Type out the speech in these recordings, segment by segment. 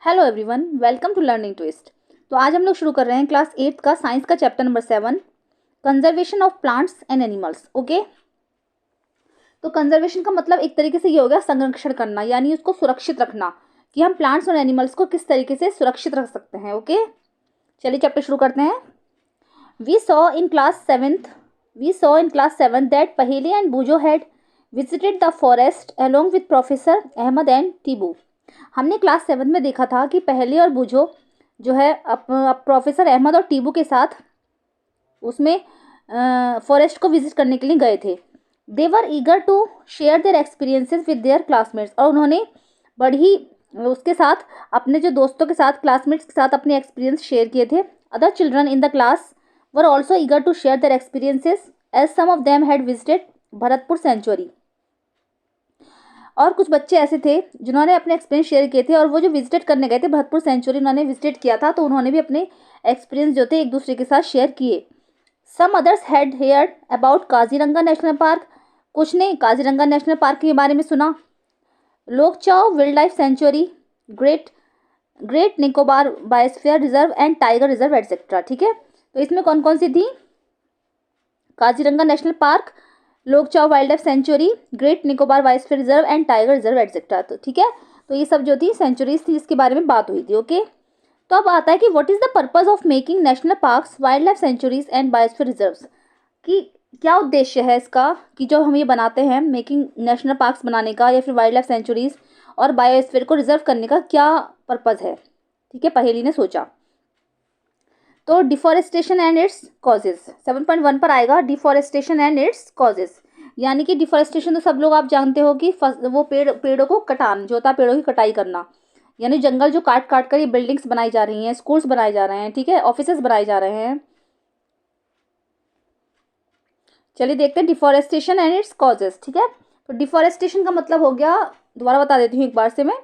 Hello everyone, welcome to Learning Twist. तो आज हम लोग शुरू कर रहे हैं क्लास 8 का साइंस का chapter number 7, conservation of plants and animals. Okay, तो कंजर्वेशन का मतलब एक तरीके से ये हो गया संरक्षण करना, यानी उसको सुरक्षित रखना, कि हम प्लांट्स और एनिमल्स को किस तरीके से सुरक्षित रख सकते हैं। ओके, चलिए चैप्टर शुरू करते हैं। We saw in class 7 that Paheli and Boojho had visited the forest along with professor Ahmad and Tibu. हमने क्लास 7 में देखा था कि पहेली और बूझो जो है प्रोफेसर अहमद और टीबू के साथ उसमें फॉरेस्ट को विजिट करने के लिए गए थे। They were eager to share their experiences with their classmates, और उन्होंने बड़ी उसके साथ अपने जो दोस्तों के साथ क्लासमेट्स के साथ अपने एक्सपीरियंस शेयर किए थे। Other children in the class were also eager to share their experiences as some of them had visited Bharatpur sanctuary. और कुछ बच्चे ऐसे थे जिन्होंने अपने एक्सपीरियंस शेयर किए थे, और वो जो विजिट करने गए थे भरतपुर सेंचुरी, उन्होंने विजिट किया था, तो उन्होंने भी अपने एक्सपीरियंस जो थे एक दूसरे के साथ शेयर किए। Some others had heard about Kaziranga national park, कुछ ने काजीरंगा नेशनल पार्क के बारे में सुना। Lokchao wild life sanctuary, great great Nicobar biosphere reserve and tiger reserve etcetera. ठीक है, तो इसमें कौन कौन सी थी? Kaziranga national park, Lokchao wild life sanctuary, great Nicobar biosphere reserve and tiger reserve etcetera. तो ठीक है, तो ये सब जो थी सेंचुरीज थी जिसके बारे में बात हुई थी। ओके, तो अब आता है कि what is the purpose of making national parks, wild life sanctuaries and biosphere reserves, कि क्या उद्देश्य है इसका, कि जो हम ये बनाते हैं मेकिंग नेशनल पार्क्स बनाने का या फिर वाइल्ड लाइफ सेंचुरीज और बायोस्फीयर को रिजर्व करने का क्या पर्पज़ है। ठीक है, पहेली ने सोचा। तो डिफॉरेस्टेशन एंड इट्स कॉजेज 7.1 पर आएगा, डिफॉरेस्टेशन एंड इट्स कॉजेज। यानी कि डिफॉरेस्टेशन तो सब लोग आप जानते हो कि वो पेड़ों को कटान जो होता है, पेड़ों की कटाई करना, यानी जंगल जो काट काट कर ये बिल्डिंग्स बनाई जा रही हैं, स्कूल्स बनाए जा रहे हैं, ठीक है, ऑफिसेज बनाए जा रहे हैं। चलिए देखते हैं डिफॉरेस्टेशन एंड इट्स कॉजेज। ठीक है, तो डिफॉरेस्टेशन का मतलब हो गया, दोबारा बता देती हूँ एक बार से मैं,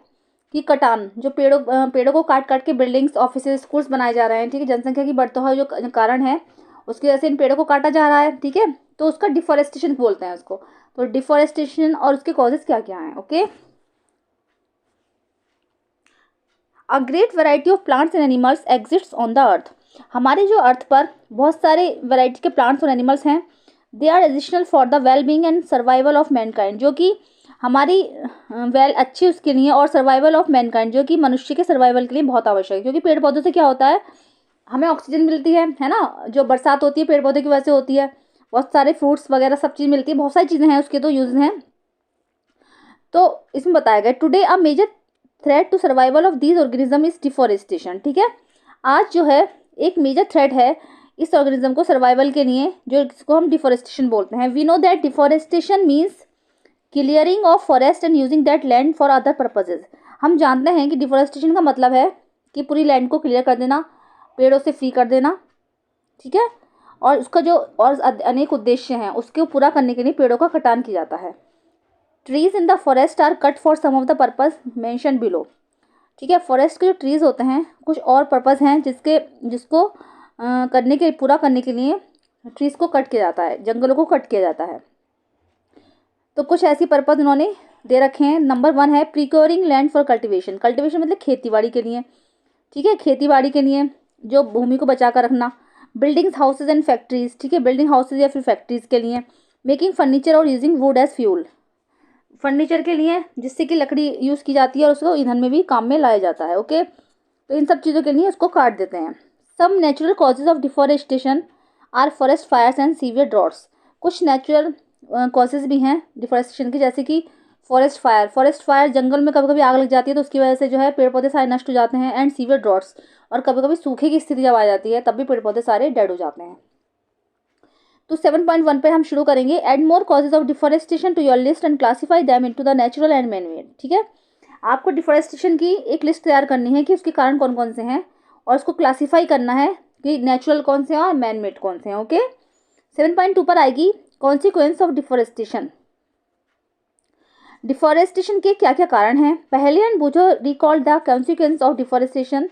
कि कटान जो पेड़ों को काट काट के बिल्डिंग्स, ऑफिसेज, स्कूल्स बनाए जा रहे हैं। ठीक है, जनसंख्या की बढ़ता हुआ जो कारण है उसकी वजह से इन पेड़ों को काटा जा रहा है। ठीक है, तो उसका डिफॉरेस्टेशन बोलते हैं उसको। तो डिफॉरेस्टेशन और उसके कॉजेज क्या क्या हैं। Okay, a great variety of plants and animals exists on the अर्थ। हमारे जो अर्थ पर बहुत सारे वैरायटी के प्लांट्स और एनिमल्स हैं। They are additional for the well being and survival of mankind, जो कि हमारी अच्छी उसके लिए, और सर्वाइवल ऑफ मैनकाइंड जो कि मनुष्य के सर्वाइवल के लिए बहुत आवश्यक है। क्योंकि पेड़ पौधों से क्या होता है, हमें ऑक्सीजन मिलती है ना, जो बरसात होती है पेड़ पौधे की वजह से होती है, बहुत सारे फ्रूट्स वगैरह सब चीज़ मिलती है, बहुत सारी चीज़ें हैं उसके तो यूज हैं। तो इसमें बताया गया today a major threat to survival of these organism is deforestation. ठीक है, आज जो है एक मेजर थ्रेट है इस ऑर्गेनिज्म को सर्वाइवल के लिए, जो इसको हम डिफॉरेस्टेशन बोलते हैं। We know that deforestation means clearing of forest and using that land for other purposes. हम जानते हैं कि डिफॉरेस्टेशन का मतलब है कि पूरी लैंड को क्लियर कर देना, पेड़ों से फ्री कर देना। ठीक है, और उसका जो और अनेक उद्देश्य हैं उसको पूरा करने के लिए पेड़ों का कटान किया जाता है। Trees in the forest are cut for some of the purpose mention below. ठीक है, फॉरेस्ट के जो ट्रीज होते हैं कुछ और पर्पज़ हैं जिसको पूरा करने के लिए ट्रीज को कट किया जाता है, जंगलों को कट किया जाता है। तो कुछ ऐसी पर्पज़ उन्होंने दे रखे हैं। नंबर 1 है procuring land for cultivation. Cultivation मतलब खेती बाड़ी के लिए। ठीक है, खेती बाड़ी के लिए जो भूमि को बचा कर रखना। Buildings, houses and factories. ठीक है, बिल्डिंग हाउसेज या फिर फैक्ट्रीज के लिए। मेकिंग फर्नीचर और using wood as fuel. Furniture के लिए जिससे कि लकड़ी यूज़ की जाती है और उसको ईंधन में भी काम में लाया जाता है। ओके, तो इन सब चीज़ों के लिए उसको काट देते हैं। Some natural causes of deforestation are forest fires and severe droughts. कुछ नेचुरल कॉजेज भी हैं डिफॉरेस्टेशन की, जैसे कि फॉरेस्ट फायर जंगल में कभी कभी आग लग जाती है तो उसकी वजह से जो है पेड़ पौधे सारे नष्ट हो जाते हैं। एंड सीवियर ड्रॉट्स, और कभी कभी सूखे की स्थिति जब आ जाती है तब भी पेड़ पौधे सारे डेड हो जाते हैं। तो 7.1 पे हम शुरू करेंगे। Add more causes of deforestation to your list and classify them into the natural and man made. ठीक है, आपको डिफॉरेस्टेशन की एक लिस्ट तैयार करनी है कि उसके कारण कौन कौन से हैं, और उसको क्लासीफाई करना है कि नेचुरल कौन से हैं और मैन मेड कौन से हैं। ओके, 7.2 पर आएगी कॉन्सिक्वेंस ऑफ डिफॉरेस्टेशन। डिफॉरेस्टेशन के क्या क्या कारण हैं। पहले and Boojho recall the consequence of deforestation.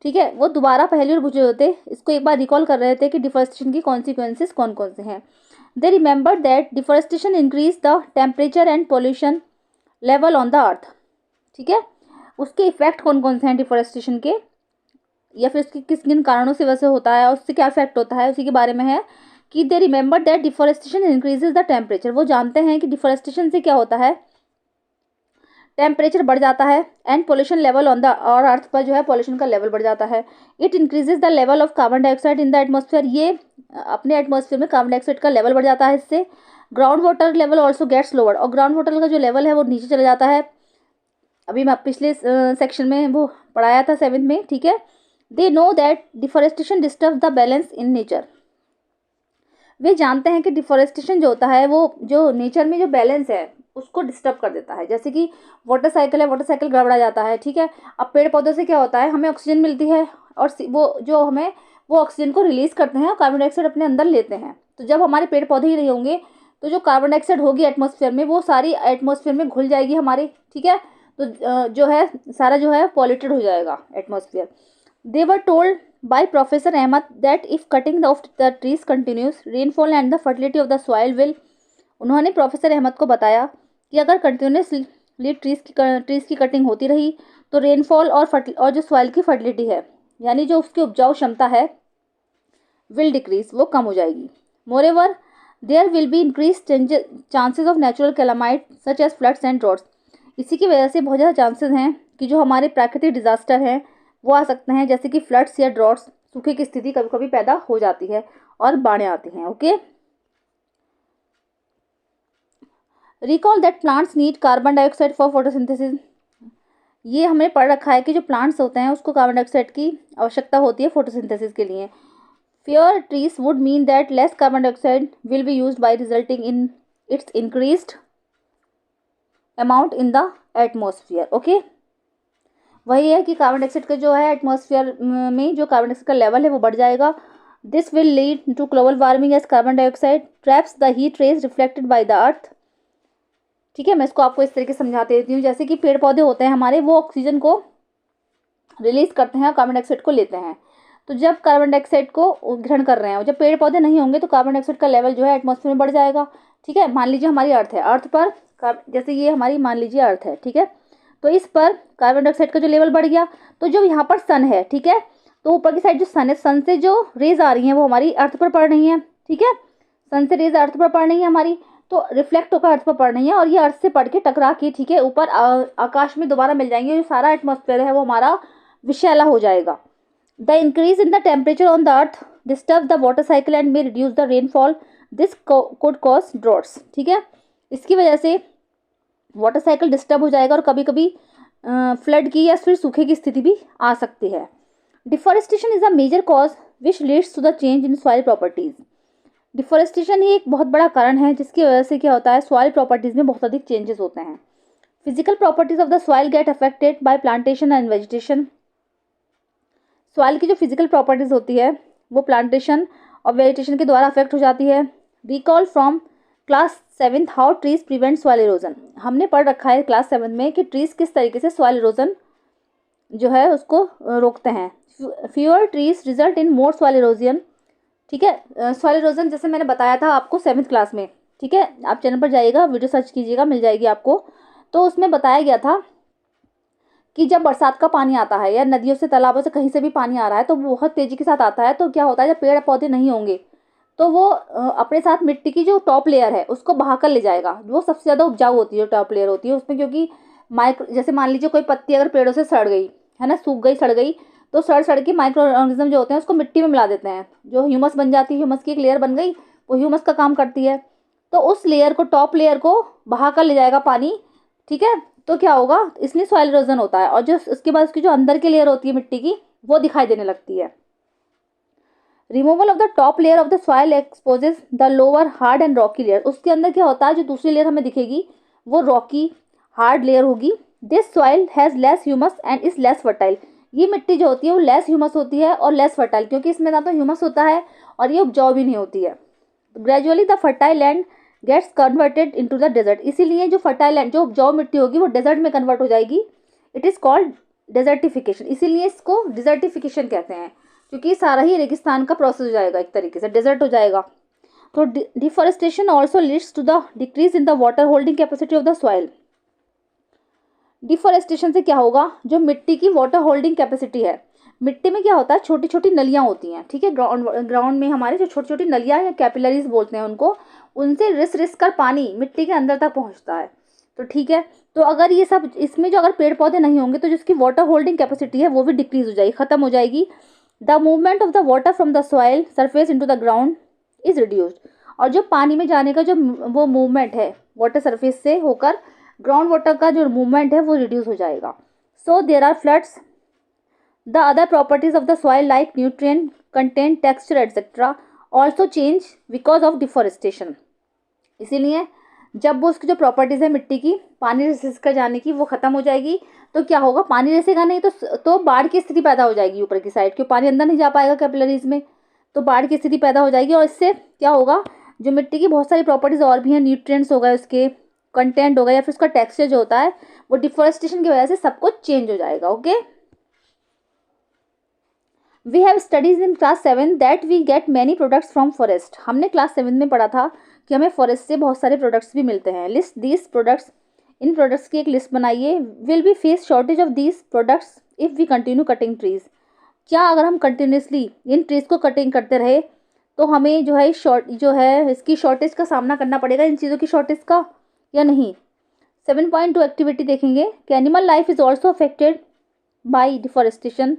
ठीक है, वो दोबारा पहले और बुझे होते इसको एक बार रिकॉल कर रहे थे कि डिफॉरेस्टेशन की कॉन्सिक्वेंसेस कौन कौन से हैं। They remember that deforestation increase the temperature and pollution level on the earth. ठीक है, उसके इफेक्ट कौन कौन से हैं डिफॉरेस्टेशन के, या फिर उसके किस किन कारणों से वैसे होता है और उससे क्या इफेक्ट होता है, उसी के बारे में है कि they remember that deforestation increases the temperature. वो जानते हैं कि डिफॉरेस्टेशन से क्या होता है, टेम्परेचर बढ़ जाता है and pollution level on the, और अर्थ पर जो है पोल्यूशन का लेवल बढ़ जाता है। It increases the level of carbon dioxide in the atmosphere, ये अपने एटमॉस्फेयर में कार्बन डाइऑक्साइड का लेवल बढ़ जाता है इससे। Ground water level also gets lowered, और ग्राउंड वाटर का जो लेवल है वो नीचे चला जाता है। अभी मैं पिछले सेक्शन में वो पढ़ाया था 7th में, ठीक है। They know that deforestation disturb the balance in nature, वे जानते हैं कि डिफॉरेस्टेशन जो होता है वो जो नेचर में जो बैलेंस है उसको डिस्टर्ब कर देता है। जैसे कि वाटर साइकिल है, वाटर साइकिल गड़बड़ा जाता है, ठीक है। अब पेड़ पौधों से क्या होता है, हमें ऑक्सीजन मिलती है और वो जो हमें वो ऑक्सीजन को रिलीज करते हैं और कार्बन डाइऑक्साइड अपने अंदर लेते हैं। तो जब हमारे पेड़ पौधे ही नहीं होंगे तो जो कार्बन डाइऑक्साइड होगी एटमॉस्फेयर में वो सारी एटमॉस्फेयर में घुल जाएगी हमारे, ठीक है। तो जो है सारा जो है पॉल्यूटेड हो जाएगा atmosphere. They were told by Professor Ahmed that if cutting of the trees continues, rainfall and the fertility of the soil will, उन्होंने प्रोफेसर अहमद को बताया कि अगर कंटिन्यूसली ट्रीज़ की कटिंग होती रही तो रेनफॉल और जो सॉइल की फर्टिलिटी है यानी जो उसकी उपजाऊ क्षमता है विल डिक्रीज, वो कम हो जाएगी। Moreover there will be increase chances of natural calamity such as floods and droughts, इसी की वजह से बहुत ज़्यादा चांसेस हैं कि जो हमारे प्राकृतिक डिजास्टर हैं वो आ सकते हैं, जैसे कि फ्लड्स या ड्रॉट्स, सूखे की स्थिति कभी कभी पैदा हो जाती है और बाढ़ें आती हैं। Okay, recall that plants need carbon dioxide for photosynthesis, ये हमने पढ़ रखा है कि जो प्लांट्स होते हैं उसको कार्बन डाइऑक्साइड की आवश्यकता होती है फोटोसिंथेसिस के लिए। Fair trees would mean that less carbon dioxide will be used by resulting in its increased amount in the atmosphere. Okay, वही है कि कार्बन डाइऑक्साइड का जो है एटमॉस्फेयर में जो कार्बन डाइऑक्साइड का लेवल है वो बढ़ जाएगा। This will lead to global warming as carbon dioxide traps the heat rays reflected by the earth. ठीक है, मैं इसको आपको इस तरीके से समझा देती हूँ। जैसे कि पेड़ पौधे होते हैं हमारे, वो ऑक्सीजन को रिलीज करते हैं और कार्बन डाइऑक्साइड को लेते हैं। तो जब कार्बन डाइऑक्साइड को ग्रहण कर रहे हैं और जब पेड़ पौधे नहीं होंगे तो कार्बन डाइऑक्साइड का लेवल जो है एटमॉस्फेयर में बढ़ जाएगा। ठीक है, मान लीजिए हमारी अर्थ है, अर्थ पर जैसे ये हमारी मान लीजिए अर्थ है, ठीक है, तो इस पर कार्बन डाइऑक्साइड का जो लेवल बढ़ गया तो जो यहाँ पर सन है, ठीक है, तो ऊपर की साइड जो सन है, सन से जो रेज आ रही हैं वो हमारी अर्थ पर पड़ रही हैं। ठीक है, सन से रेज अर्थ पर पड़ रही है हमारी, तो रिफ्लेक्ट होकर अर्थ पर पड़ रही है और ये अर्थ से पड़ के टकरा के, ठीक है, ऊपर आकाश में दोबारा मिल जाएंगे। जो सारा एटमॉस्फेयर है वो हमारा विषैला हो जाएगा। The increase in the temperature on the earth disturb the water cycle and may reduce the rainfall, this could cause droughts. ठीक है, इसकी वजह से वाटर साइकिल डिस्टर्ब हो जाएगा और कभी कभी फ्लड की या फिर सूखे की स्थिति भी आ सकती है। Deforestation is a major cause which leads to the change in soil properties. Deforestation ही एक बहुत बड़ा कारण है जिसकी वजह से क्या होता है, सॉइल प्रॉपर्टीज में बहुत अधिक चेंजेस होते हैं। Physical properties of the soil get affected by plantation and vegetation. Soil की जो फिजिकल प्रॉपर्टीज होती है वो प्लांटेशन और वेजिटेशन के द्वारा अफेक्ट हो जाती है। Recall from class 7 how trees prevent soil erosion. हमने पढ़ रखा है क्लास 7 में कि ट्रीज किस तरीके से सॉइल इरोजन जो है उसको रोकते हैं। Fewer trees result in more soil erosion. ठीक है, सॉइल इरोजन जैसे मैंने बताया था आपको 7th क्लास में। ठीक है, आप चैनल पर जाइएगा, वीडियो सर्च कीजिएगा, मिल जाएगी आपको। तो उसमें बताया गया था कि जब बरसात का पानी आता है या नदियों से, तालाबों से, कहीं से भी पानी आ रहा है तो वो बहुत तेजी के साथ आता है। तो क्या होता है, जब पेड़ पौधे नहीं होंगे तो वो अपने साथ मिट्टी की जो टॉप लेयर है उसको बहा कर ले जाएगा। वो सबसे ज़्यादा उपजाऊ होती है, टॉप लेयर होती है उसमें, क्योंकि जैसे मान लीजिए कोई पत्ती अगर पेड़ों से सड़ गई है ना, सूख गई, सड़ गई, तो सड़ के माइक्रो ऑर्गेनिज्म जो होते हैं उसको मिट्टी में मिला देते हैं, जो ह्यूमस बन जाती है, ह्यूमस की एक लेयर बन गई, वो ह्यूमस का काम करती है। तो उस लेयर को, टॉप लेयर को बहा कर ले जाएगा पानी। ठीक है, तो क्या होगा, इसलिए सॉइल इरोजन होता है। और जो उसके बाद उसकी जो अंदर की लेयर होती है मिट्टी की, वो दिखाई देने लगती है। Removal of the top layer of the soil exposes the lower hard and Rocky layer. उसके अंदर क्या होता है, जो दूसरी लेयर हमें दिखेगी वो रॉकी हार्ड लेयर होगी। This soil has less humus and is less fertile. ये मिट्टी जो होती है वो लेस ह्यूमस होती है और लेस फर्टाइल, क्योंकि इसमें ना तो ह्यूमस होता है और ये उपजाऊ भी नहीं होती है। Gradually the fertile land gets converted into the desert. इसीलिए जो फर्टाइल लैंड, जो उपजाऊ मिट्टी होगी वो डेजर्ट में कन्वर्ट हो जाएगी। It is called desertification. इसीलिए इसको डिजर्टिफिकेशन कहते हैं, क्योंकि सारा ही रेगिस्तान का प्रोसेस हो जाएगा, एक तरीके से डेजर्ट हो जाएगा। तो deforestation also leads to the decrease in the water holding capacity of the soil. Deforestation से क्या होगा, जो मिट्टी की वाटर होल्डिंग कैपेसिटी है, मिट्टी में क्या होता है, छोटी छोटी नलियाँ होती हैं, ठीक है, ग्राउंड में हमारे जो छोटी छोटी नलियाँ या कैपिलरीज बोलते हैं उनको, उनसे रिस रिस कर पानी मिट्टी के अंदर तक पहुंचता है। तो ठीक है, तो अगर ये सब इसमें जो अगर पेड़ पौधे नहीं होंगे तो जिसकी वाटर होल्डिंग कैपेसिटी है वो भी डिक्रीज हो जाएगी, खत्म हो जाएगी। The movement of the water from the soil surface into the ground is reduced, और जो पानी में जाने का जो वो मूवमेंट है वाटर सरफेस से होकर ग्राउंड वाटर का जो मूवमेंट है वो रिड्यूस हो जाएगा। So there are floods, the other properties of the soil like nutrient content, texture etcetera also change because of deforestation. इसीलिए जब वो उसकी जो प्रॉपर्टीज़ है मिट्टी की पानी रिस कर जाने की वो ख़त्म हो जाएगी, तो क्या होगा, पानी रिसेगा नहीं तो बाढ़ की स्थिति पैदा हो जाएगी ऊपर की साइड, क्यों पानी अंदर नहीं जा पाएगा कैपिलरीज में, तो बाढ़ की स्थिति पैदा हो जाएगी। और इससे क्या होगा, जो मिट्टी की बहुत सारी प्रॉपर्टीज़ और भी हैं, न्यूट्रिएंट्स हो गए, उसके कंटेंट हो गया, या फिर उसका टेक्सचर जो होता है वो डिफॉरेस्टेशन की वजह से सब कुछ चेंज हो जाएगा। Okay, we have studies in class 7 that we get many products from forest. हमने क्लास 7 में पढ़ा था कि हमें फॉरेस्ट से बहुत सारे प्रोडक्ट्स भी मिलते हैं। लिस्ट दीज प्रोडक्ट्स, इन प्रोडक्ट्स की एक लिस्ट बनाइए। Will be face shortage of these products if we continue cutting trees. क्या अगर हम कंटिन्यूसली इन ट्रीज को कटिंग करते रहे तो हमें जो है इसकी शॉर्टेज का सामना करना पड़ेगा, इन चीज़ों की शॉर्टेज का, या नहीं। 7.2 एक्टिविटी देखेंगे कि animal life is also affected by deforestation.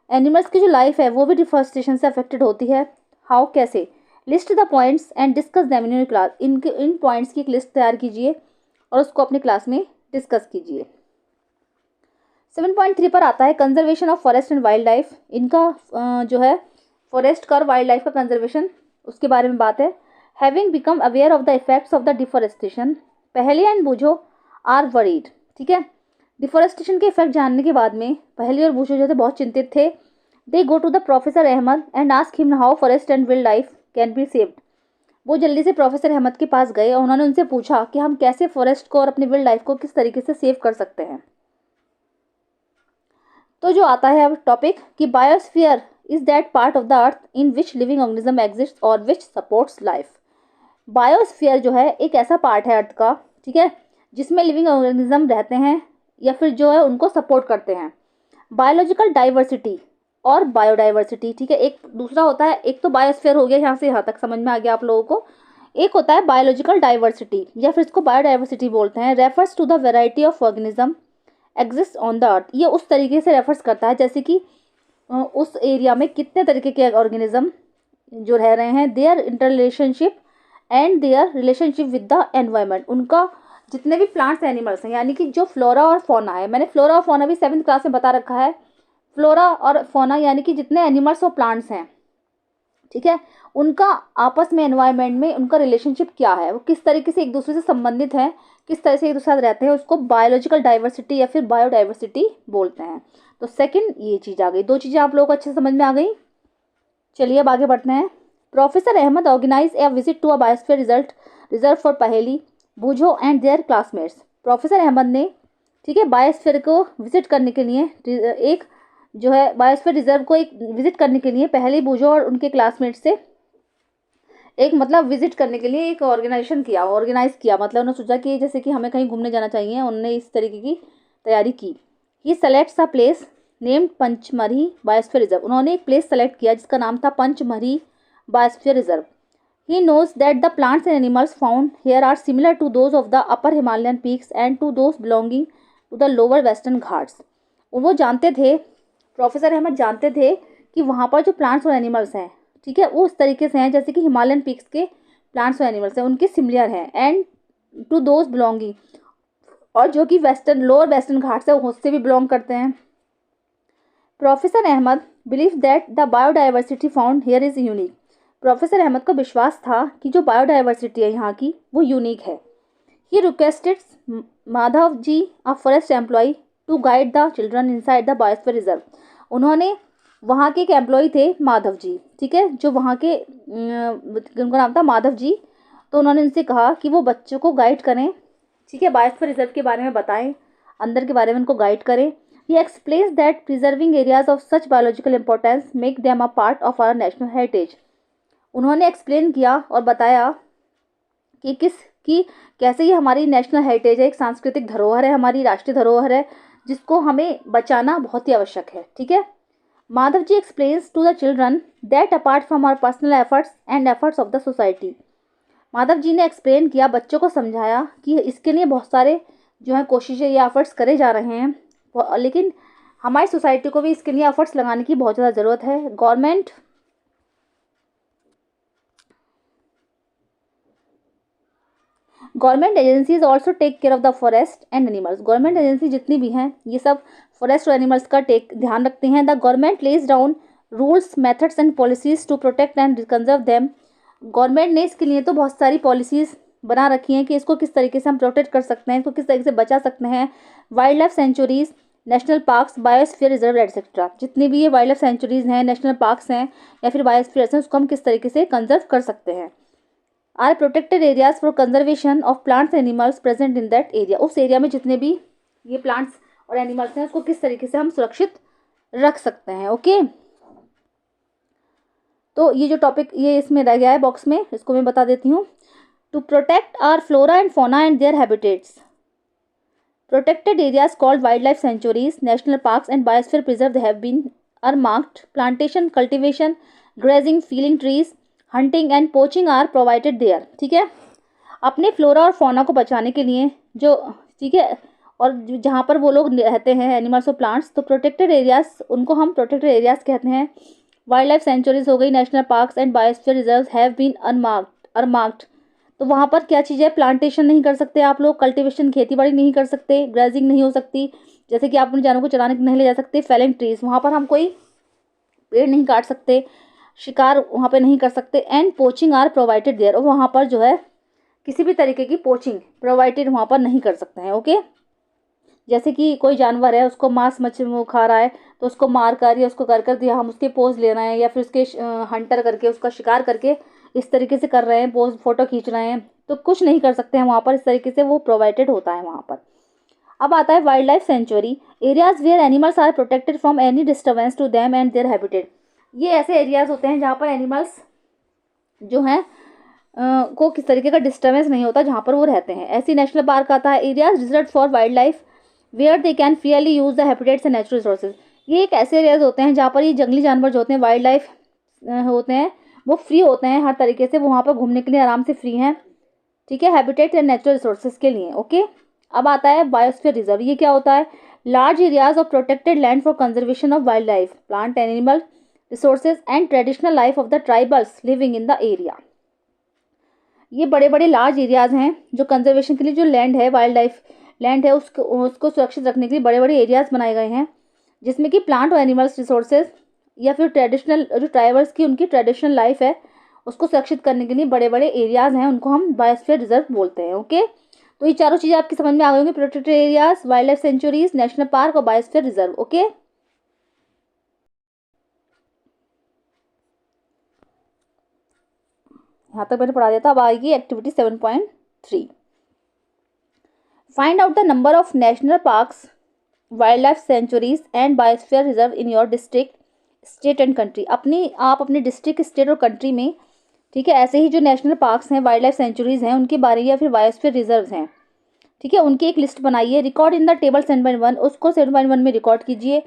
Animals की जो लाइफ है वो भी डिफॉरेस्टेशन से अफेक्टेड होती है। हाउ, कैसे? List the points and discuss them in your class. In points की एक लिस्ट तैयार कीजिए और उसको अपनी क्लास में डिस्कस कीजिए। 7.3 पर आता है conservation of forest and wild life. इनका जो है फॉरेस्ट का और वाइल्ड लाइफ का कंजर्वेशन, उसके बारे में बात है। Having become aware of the effects of the deforestation, पहले एंड बूझो आर वरीड। ठीक है, डिफॉरेस्टेशन के इफेक्ट जानने के बाद में पहली और बूझो जो थे बहुत चिंतित थे। They go to the professor Ahmad and ask him how forest and wildlife can be saved. वो जल्दी से प्रोफेसर अहमद के पास गए और उन्होंने उनसे पूछा कि हम कैसे फॉरेस्ट को और अपनी वाइल्ड लाइफ को किस तरीके से सेव कर सकते हैं। तो जो आता है अब टॉपिक कि biosphere is that part of the earth in which living organism exist और विच सपोर्ट्स लाइफ। बायोस्फीयर जो है एक ऐसा पार्ट है अर्थ का, ठीक है, जिसमें लिविंग ऑर्गेनिज्म रहते हैं या फिर जो है उनको सपोर्ट करते हैं। बायोलॉजिकल डाइवर्सिटी और बायोडाइवर्सिटी, ठीक है, एक दूसरा होता है, एक तो बायोस्फीयर हो गया, यहाँ से यहाँ तक समझ में आ गया आप लोगों को। एक होता है बायोलॉजिकल डाइवर्सिटी या फिर इसको बायोडाइवर्सिटी बोलते हैं। Refers to the variety of organism exist on the earth. ये उस तरीके से रेफर्स करता है जैसे कि उस एरिया में कितने तरीके के ऑर्गेनिज्म जो रह रहे हैं, their interrelationship and their relationship with the environment. उनका जितने भी प्लांट्स एनिमल्स हैं, यानी कि जो फ्लोरा और फोना है, मैंने फ्लोरा और फोना भी 7th क्लास में बता रखा है। फ्लोरा और फोना यानी कि जितने एनिमल्स और प्लांट्स हैं, ठीक है, उनका आपस में एनवायरनमेंट में उनका रिलेशनशिप क्या है, वो किस तरीके से एक दूसरे से संबंधित हैं, किस तरह से एक दूसरे साथ रहते हैं, उसको बायोलॉजिकल डाइवर्सिटी या फिर बायोडाइवर्सिटी बोलते हैं। तो सेकंड ये चीज़ आ गई, दो चीज़ें आप लोगों को अच्छे से समझ में आ गई। चलिए अब आगे बढ़ते हैं। Professor Ahmad organize a visit to a biosphere reserve for Paheli, Boojho and their classmates. Professor Ahmad ने, ठीक है, बायोस्फीयर को विजिट करने के लिए एक जो है बायोस्फीयर रिजर्व को एक विजिट करने के लिए पहले बूझो और उनके क्लासमेट से एक मतलब विजिट करने के लिए एक ऑर्गेनाइज किया, मतलब उन्होंने सोचा कि जैसे कि हमें कहीं घूमने जाना चाहिए, उन्होंने इस तरीके की तैयारी की। He selects a place named Pachmarhi biosphere reserve. उन्होंने एक प्लेस सेलेक्ट किया जिसका नाम था Pachmarhi biosphere reserve. He knows that the plants and animals found here are similar to those of the upper Himalayan peaks and to those belonging to the lower western Ghats. वो जानते थे, professor Ahmad जानते थे कि वहाँ पर जो प्लांट्स और एनिमल्स हैं, ठीक है, वो उस तरीके से हैं जैसे कि हिमालयन पीक्स के प्लांट्स और एनिमल्स हैं, उनके सिमिलर हैं। एंड टू दोज बिलोंगिंग, और जो कि वेस्टर्न लोअर वेस्टर्न घाट्स है उससे भी बिलोंग करते हैं। Professor Ahmed believe that the biodiversity found here is unique. Professor Ahmed को विश्वास था कि जो बायोडाइवर्सिटी है यहाँ की वो यूनिक है। He requested Madhav ji, a forest employ, to guide the children inside the biosphere reserve. उन्होंने वहाँ के एक एम्प्लॉय थे माधव जी, ठीक है, जो वहाँ के उनका नाम था माधव जी। तो उन्होंने उनसे कहा कि वो बच्चों को गाइड करें, ठीक है, बायोस्फीयर रिजर्व के बारे में बताएं, अंदर के बारे में उनको गाइड करें। He explains that preserving areas of such biological importance make them a part of our national heritage. उन्होंने एक्सप्लेन किया और बताया कि कि कैसे ये हमारी नेशनल हेरिटेज है, एक सांस्कृतिक धरोहर है, हमारी राष्ट्रीय धरोहर है, जिसको हमें बचाना बहुत ही आवश्यक है। ठीक है। Madhav ji explains to the children that apart from our personal efforts and efforts of the society. Madhav ji ने एक्सप्लेन किया, बच्चों को समझाया कि इसके लिए बहुत सारे जो है कोशिशें या एफर्ट्स करे जा रहे हैं, लेकिन हमारी सोसाइटी को भी इसके लिए एफर्ट्स लगाने की बहुत ज़्यादा ज़रूरत है। Government agencies also take care of the forest and animals. Government agency जितनी भी हैं ये सब फॉरेस्ट और एनिमल्स का ध्यान रखते हैं। The government lays down rules, methods and policies to protect and conserve them. Government ने इसके लिए तो बहुत सारी पॉलिसीज़ बना रखी हैं कि इसको किस तरीके से हम प्रोटेक्ट कर सकते हैं, इसको किस तरीके से बचा सकते हैं। Wild life sanctuaries, national parks, biosphere reserve etcetera, जितनी भी ये वाइल्ड लाइफ सेंचुरीज हैं, नेशनल पार्क्स हैं या फिर बायोस्फीयर्स हैं, उसको हम किस तरीके से कंजर्व कर सकते हैं। Are protected areas for conservation of plants and animals present in that area. उस एरिया में जितने भी ये प्लांट्स और एनिमल्स हैं उसको किस तरीके से हम सुरक्षित रख सकते हैं। ओके, तो ये जो टॉपिक ये इसमें रह गया है बॉक्स में, इसको मैं बता देती हूँ। To protect our flora and fauna and their habitats, protected areas called wildlife sanctuaries, national parks and biosphere preserve have been earmarked. Plantation, cultivation, grazing, felling trees, hunting and poaching are provided there. ठीक है, अपने flora और fauna को बचाने के लिए जो, ठीक है, और जहाँ पर वो लोग रहते हैं एनिमल्स और प्लांट्स, तो प्रोटेक्टेड एरियाज, उनको हम प्रोटेक्टेड एरियाज कहते हैं। वाइल्ड लाइफ सेंचुरीज हो गई, national parks and biosphere reserve have been unmarked. तो वहाँ पर क्या चीज़ है, प्लांटेशन नहीं कर सकते आप लोग, कल्टीवेशन खेती बाड़ी नहीं कर सकते, ग्रेजिंग नहीं हो सकती, जैसे कि आप अपने जानवरों को चराने नहीं ले जा सकते। फेलिंग ट्रीज, वहाँ पर हम कोई पेड़ नहीं काट सकते, शिकार वहाँ पे नहीं कर सकते। And poaching are provided there, और वहाँ पर जो है किसी भी तरीके की पोचिंग प्रोवाइडेड वहाँ पर नहीं कर सकते हैं। ओके, जैसे कि कोई जानवर है उसको मांस मछली खा रहा है तो उसको मार कर या उसको कर दिया हम उसके पोज ले रहे हैं या फिर उसके हंटर करके उसका शिकार करके इस तरीके से कर रहे हैं, पोज फोटो खींच रहे हैं, तो कुछ नहीं कर सकते हैं वहाँ पर। इस तरीके से वो प्रोवाइडेड होता है वहाँ पर। अब आता है wild life sanctuary, areas where animals are protected from any disturbance to them and their habitat. ये ऐसे एरियाज होते हैं जहाँ पर एनिमल्स जो हैं को किस तरीके का डिस्टर्बेंस नहीं होता जहाँ पर वो रहते हैं। ऐसी नेशनल पार्क आता है, areas reserve for wild life where they can freely use the habitats and natural resources. ये एक ऐसे एरियाज होते हैं जहाँ पर ये जंगली जानवर जो होते हैं, वाइल्ड लाइफ होते हैं, वो फ्री होते हैं हर तरीके से, वो वहाँ पर घूमने के लिए आराम से फ्री हैं। ठीक है, हैबिटेट एंड नेचुरल रिसोर्सेज के लिए। ओके, अब आता है बायोस्फीयर रिजर्व। ये क्या होता है, large areas of protected land for conservation of wild life, plant animal resources and traditional life of the tribals living in the area. ये बड़े बड़े लार्ज एरियाज हैं जो कंजर्वेशन के लिए, जो लैंड है, वाइल्ड लाइफ लैंड है, उसको सुरक्षित रखने के लिए बड़े बड़े एरियाज बनाए गए हैं, जिसमें कि प्लांट और एनिमल्स रिसोर्सेज या फिर ट्रेडिशनल जो ट्राइबल्स की उनकी ट्रेडिशनल लाइफ है उसको सुरक्षित करने के लिए बड़े बड़े एरियाज हैं, उनको हम बायोस्फीयर रिजर्व बोलते हैं। ओके, तो ये चारों चीज़ें आपकी समझ में आ गई होंगी, protected areas, wild life sanctuaries, national park और बायोस्फीयर रिजर्व। ओके, यहाँ तक मैंने पढ़ा दिया था। अब आएगी activity 7.3, find out the number of national parks, wild life sanctuaries and biosphere reserve in your district, state and country. आप अपने डिस्ट्रिक्ट, स्टेट और कंट्री में, ठीक है, ऐसे ही जो नेशनल पार्क्स हैं, वाइल्ड लाइफ सेंचुरीज हैं, उनके बारे या फिर बायोस्फीयर रिजर्व्स हैं, ठीक है, उनकी एक लिस्ट बनाइए। रिकॉर्ड इन द टेबल 7.1, उसको 7.1 में रिकॉर्ड कीजिए।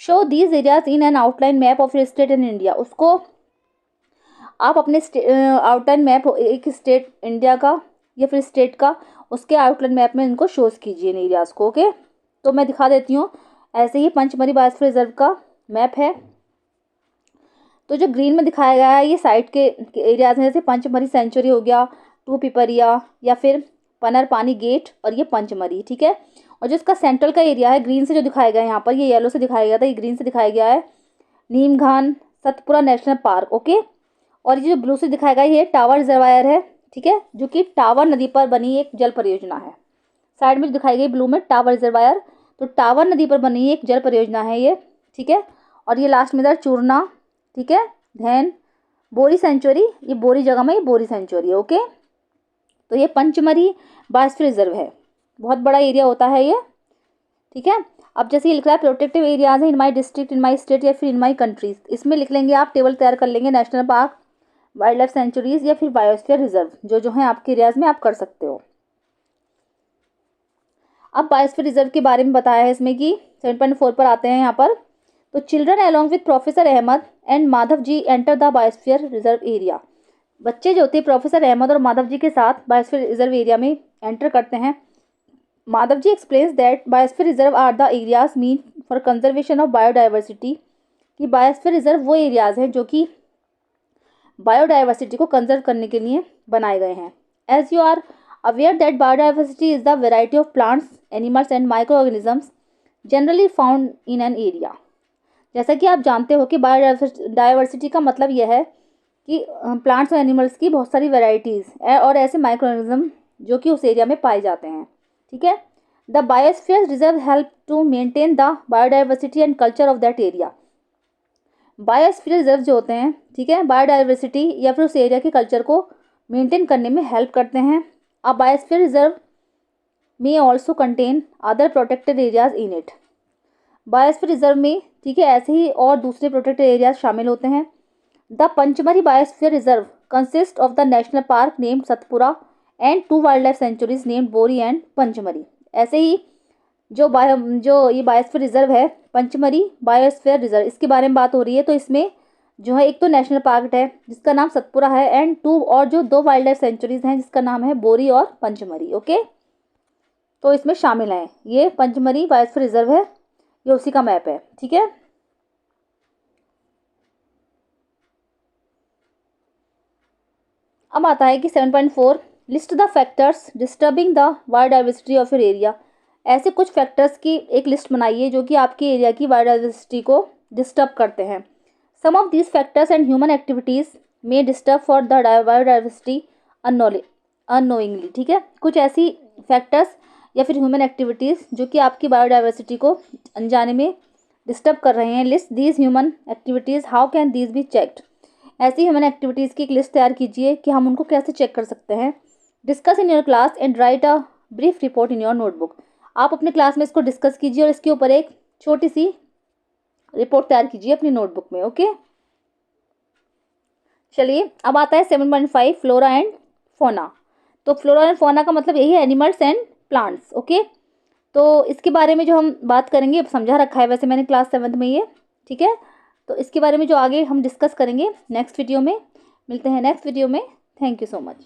Show these areas in an outline map of state in India, उसको आप अपने आउटलाइन मैप एक स्टेट इंडिया का या फिर स्टेट का, उसके आउटलाइन मैप में इनको शोज कीजिए इन एरियाज को। ओके, तो मैं दिखा देती हूँ। ऐसे ही पंचमरी बायोस्फीयर रिजर्व का मैप है, तो जो ग्रीन में दिखाया गया है ये साइड के एरियाज हैं, जैसे पंचमरी सेंचुरी हो गया, टू पिपरिया या फिर पनर पानी गेट, और ये पंचमरी। ठीक है, और जो इसका सेंट्रल का एरिया है ग्रीन से जो दिखाया गया है यहाँ पर, ये येलो से दिखाया गया था, ये ग्रीन से दिखाया गया है, नीमघान सतपुरा नेशनल पार्क। ओके, और ये जो ब्लू से दिखाया गया ये टावर रिजर्वायर है, ठीक है, जो कि टावर नदी पर बनी एक जल परियोजना है। साइड में जो दिखाई गई ब्लू में टावर रिजर्वायर, तो टावर नदी पर बनी एक जल परियोजना है ये। ठीक है, और ये लास्ट में इधर चूरना, ठीक है, धैन बोरी सेंचुरी, ये बोरी जगह में ये बोरी सेंचुरी है। ओके, तो ये पंचमरी बायोस्फीयर रिजर्व है, बहुत बड़ा एरिया होता है ये। ठीक है, अब जैसे ये लिख रहा है प्रोटेक्टिव एरियाज है इन माई डिस्ट्रिक्ट, इन माई स्टेट या फिर इन माई कंट्रीज, इसमें लिख लेंगे आप, टेबल तैयार कर लेंगे, national park, wild life sanctuaries या फिर बायोस्फीयर रिजर्व जो जो है आपके एरियाज में आप कर सकते हो। अब बायोस्फीयर रिजर्व के बारे में बताया है इसमें कि 7.4 पर आते हैं यहाँ पर। तो children along with professor Ahmad and Madhav ji enter the biosphere reserve area. बच्चे जो होते हैं प्रोफेसर अहमद और माधव जी के साथ बायोस्फीयर रिजर्व एरिया में एंटर करते हैं। Madhav ji explains that biosphere reserve are the areas mean for conservation of biodiversity, कि बायोस्फीयर रिजर्व वो एरियाज हैं जो कि बायोडाइवर्सिटी को कंजर्व करने के लिए बनाए गए हैं। As you are aware that biodiversity is the variety of plants, animals and micro organisms generally found in an area. जैसा कि आप जानते हो कि बायोडाइवर्सिटी का मतलब यह है कि प्लांट्स और एनिमल्स की बहुत सारी वेराइटीज़ और ऐसे माइक्रो ऑर्गेनिज्म जो कि उस एरिया में पाए जाते हैं। ठीक है। The biosphere reserve help to maintain the biodiversity and culture of that area. Biosphere reserve जो होते हैं, ठीक है, बायोडाइवर्सिटी या फिर उस एरिया के कल्चर को मेंटेन करने में हेल्प करते हैं। A biosphere reserve may also contain other protected areas in it. Biosphere reserve में, ठीक है, ऐसे ही और दूसरे प्रोटेक्टेड एरियाज शामिल होते हैं। The Pachmarhi biosphere reserve consist of the national park named Satpura and 2 wild life sanctuaries named बोरी एंड पंचमरी। ऐसे ही जो ये बायोस्फीयर रिजर्व है, पंचमरी बायोस्फीयर रिजर्व, इसके बारे में बात हो रही है। तो इसमें जो है एक तो नेशनल पार्क है जिसका नाम सतपुरा है एंड 2 और जो 2 वाइल्ड लाइफ सेंचुरीज हैं जिसका नाम है बोरी और पंचमरी। ओके, तो इसमें शामिल हैं। ये पंचमरी बायोस्फीयर रिजर्व है, ये उसी का मैप है। ठीक है। अब आता है कि 7.4 list the factors disturbing the biodiversity of your area. ऐसे कुछ फैक्टर्स की एक लिस्ट बनाइए जो कि आपके एरिया की बायोडाइवर्सिटी को डिस्टर्ब करते हैं। Some of these factors and human activities may disturb for the biodiversity unknowingly. ठीक है, कुछ ऐसी फैक्टर्स या फिर ह्यूमन एक्टिविटीज़ जो कि आपकी बायोडाइवर्सिटी को अनजाने में डिस्टर्ब कर रहे हैं। List these human activities, how can these be checked. ऐसी ह्यूमन एक्टिविटीज़ की एक लिस्ट तैयार कीजिए कि हम उनको कैसे चेक कर सकते हैं। Discuss in your class and right a brief report in your notebook. आप अपने क्लास में इसको डिस्कस कीजिए और इसके ऊपर एक छोटी सी रिपोर्ट तैयार कीजिए अपनी नोटबुक में। ओके, चलिए अब आता है 7.5 फ्लोरा एंड फोना। तो फ्लोरा एंड फोना का मतलब यही है एनिमल्स एंड प्लांट्स। ओके, तो इसके बारे में जो हम बात करेंगे, समझा रखा है वैसे मैंने क्लास 7th में ये। ठीक है, तो इसके बारे में जो आगे हम डिस्कस करेंगे नेक्स्ट वीडियो में। मिलते हैं नेक्स्ट वीडियो में। Thank you so much.